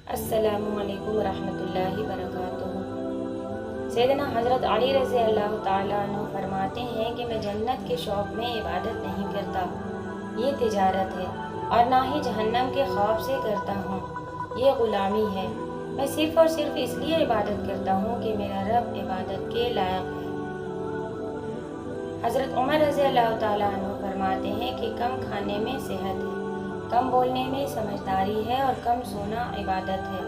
अस्सलामु अलैकुम वरहमतुल्लाहि वबरकातुहू। सैयदना हज़रत अली रज़ी अल्लाह ताला अन्हु फरमाते हैं कि मैं जन्नत के शौक़ में इबादत नहीं करता, ये तिजारत है, और ना ही जहन्नम के खौफ से करता हूँ, ये ग़ुलामी है। मैं सिर्फ़ और सिर्फ इसलिए इबादत करता हूँ कि मेरा रब इबादत के लायक है। हज़रत उमर रज़ी अल्लाह ताला अन्हु फरमाते हैं कि कम खाने में सेहत है, कम बोलने में समझदारी है और कम सोना इबादत है।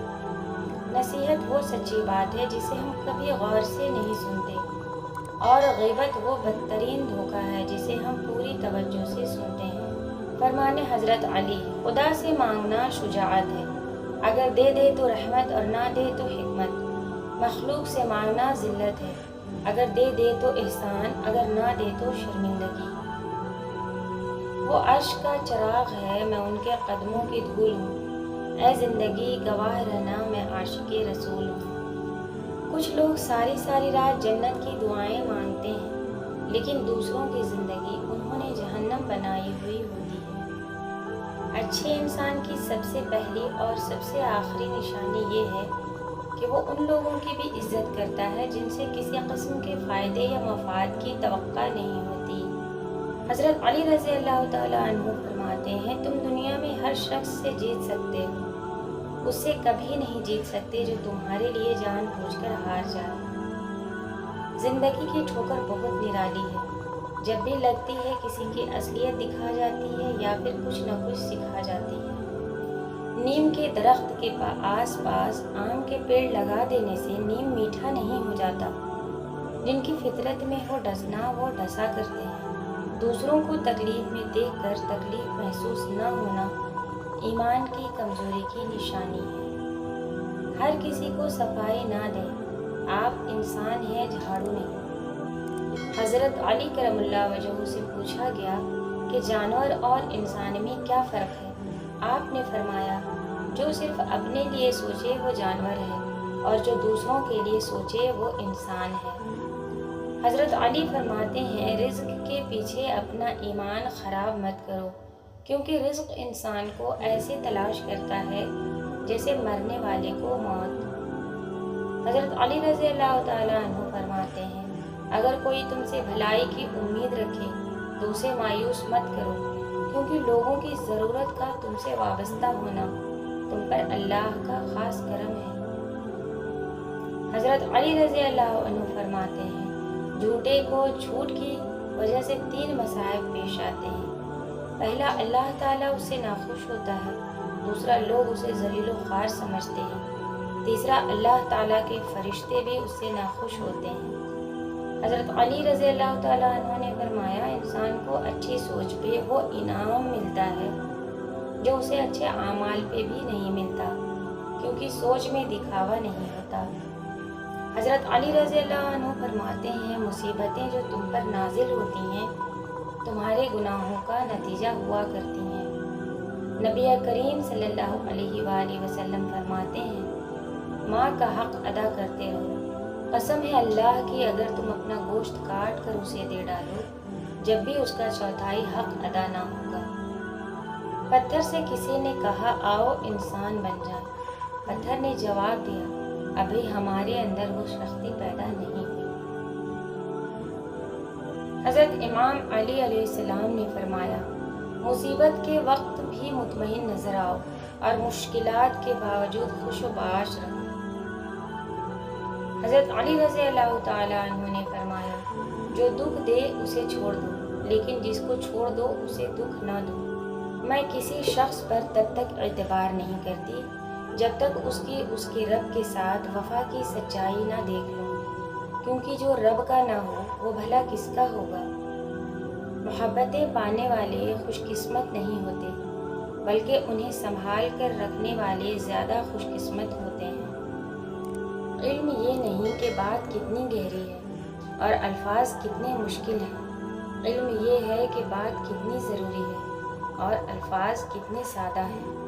नसीहत वो सच्ची बात है जिसे हम कभी गौर से नहीं सुनते, और ग़ीबत वो बदतरीन धोखा है जिसे हम पूरी तवज्जो से सुनते हैं। फरमाने हज़रत अली, खुदा से मांगना शुजाअत है, अगर दे दे तो रहमत और ना दे तो हिकमत। मखलूक से मांगना ज़िल्लत है, अगर दे दे तो एहसान, अगर ना दे तो शर्मिंदगी। वो अर्श का चिराग है, मैं उनके कदमों की धूल हूँ। ऐ ज़िंदगी गवाह रहना, मैं आशिक़े रसूल हूँ। कुछ लोग सारी सारी रात जन्नत की दुआएं मांगते हैं, लेकिन दूसरों की ज़िंदगी उन्होंने जहन्नम बनाई हुई होती है। अच्छे इंसान की सबसे पहली और सबसे आखिरी निशानी ये है कि वो उन लोगों की भी इज़्ज़त करता है जिनसे किसी किस्म के फ़ायदे या मफाद की तवक्का नहीं होती। हज़रत अली रज़ी अल्लाह ताला अन्हु फरमाते हैं, तुम दुनिया में हर शख्स से जीत सकते हो, उससे कभी नहीं जीत सकते जो तुम्हारे लिए जानबूझकर हार जाए। ज़िंदगी की ठोकर बहुत निराली है, जब भी लगती है किसी की असलियत दिखा जाती है या फिर कुछ न कुछ सिखा जाती है। नीम के दरख्त के आस पास आम के पेड़ लगा देने से नीम मीठा नहीं हो जाता। जिनकी फितरत में हो डसना वो डसा करते हैं। दूसरों को तकलीफ में देखकर तकलीफ महसूस न होना ईमान की कमज़ोरी की निशानी है। हर किसी को सफाई ना दें, आप इंसान हैं, झाड़ू नहीं। हज़रत अली करमुल्लाह वजहू से पूछा गया कि जानवर और इंसान में क्या फ़र्क है। आपने फरमाया, जो सिर्फ अपने लिए सोचे वो जानवर है, और जो दूसरों के लिए सोचे वो इंसान है। हज़रत अली फरमाते हैं, रिज़्क़ के पीछे अपना ईमान ख़राब मत करो, क्योंकि रिज़्क़ इंसान को ऐसे तलाश करता है जैसे मरने वाले को मौत। हज़रत अली रज़ी अल्लाह ताला अन्हु फरमाते हैं, अगर कोई तुमसे भलाई की उम्मीद रखे तो उसे मायूस मत करो, क्योंकि लोगों की ज़रूरत का तुमसे वाबस्ता होना तुम पर अल्लाह का ख़ास करम है। हज़रत अली रज़ी अल्लाह अन्हु फरमाते हैं, झूठे को झूठ की वजह से 3 मसाइब पेश आते हैं। पहला, अल्लाह ताला उससे नाखुश होता है। दूसरा, लोग उसे ज़लील व ख़ार समझते हैं। तीसरा, अल्लाह ताला के फरिश्ते भी उससे नाखुश होते हैं। हज़रत अली रज़ी अल्लाह ताला अन्हु ने फरमाया, इंसान को अच्छी सोच पे वो इनाम मिलता है जो उसे अच्छे आमाल पे भी नहीं मिलता, क्योंकि सोच में दिखावा नहीं होता। हज़रत अली रज़ी अल्लाह अन्हु फरमाते हैं, मुसीबतें जो तुम पर नाजिल होती हैं तुम्हारे गुनाहों का नतीजा हुआ करती हैं। नबी करीम सल्लल्लाहु अलैहि वसल्लम फरमाते हैं, माँ का हक़ अदा करते रहो। कसम है अल्लाह की, अगर तुम अपना गोश्त काट कर उसे दे डालो, जब भी उसका चौथाई हक़ अदा ना होगा। पत्थर से किसी ने कहा, आओ इंसान बन जाए। पत्थर ने जवाब दिया, अभी हमारे अंदर वो शक्ति पैदा नहीं हुई। हज़रत इमाम अली अलैहिस्सलाम ने फरमाया, मुसीबत के वक्त भी मुतमईन नजर आओ और मुश्किलात के बावजूद खुशबाश रहो। हज़रत अली रज़ी अल्लाह ताला अन्हु ने फरमाया, जो दुख दे उसे छोड़ दो, लेकिन जिसको छोड़ दो उसे दुख ना दो। मैं किसी शख्स पर तब तक एतबार नहीं करती जब तक उसके रब के साथ वफा की सच्चाई ना देख लूं, क्योंकि जो रब का ना हो वो भला किसका होगा। मोहब्बतें पाने वाले खुशकिस्मत नहीं होते, बल्कि उन्हें संभाल कर रखने वाले ज़्यादा खुशकिस्मत होते हैं। इल्म ये नहीं कि बात कितनी गहरी है और अल्फाज कितने मुश्किल हैं, इल्म ये है कि बात कितनी ज़रूरी है और अल्फाज कितने सादा हैं।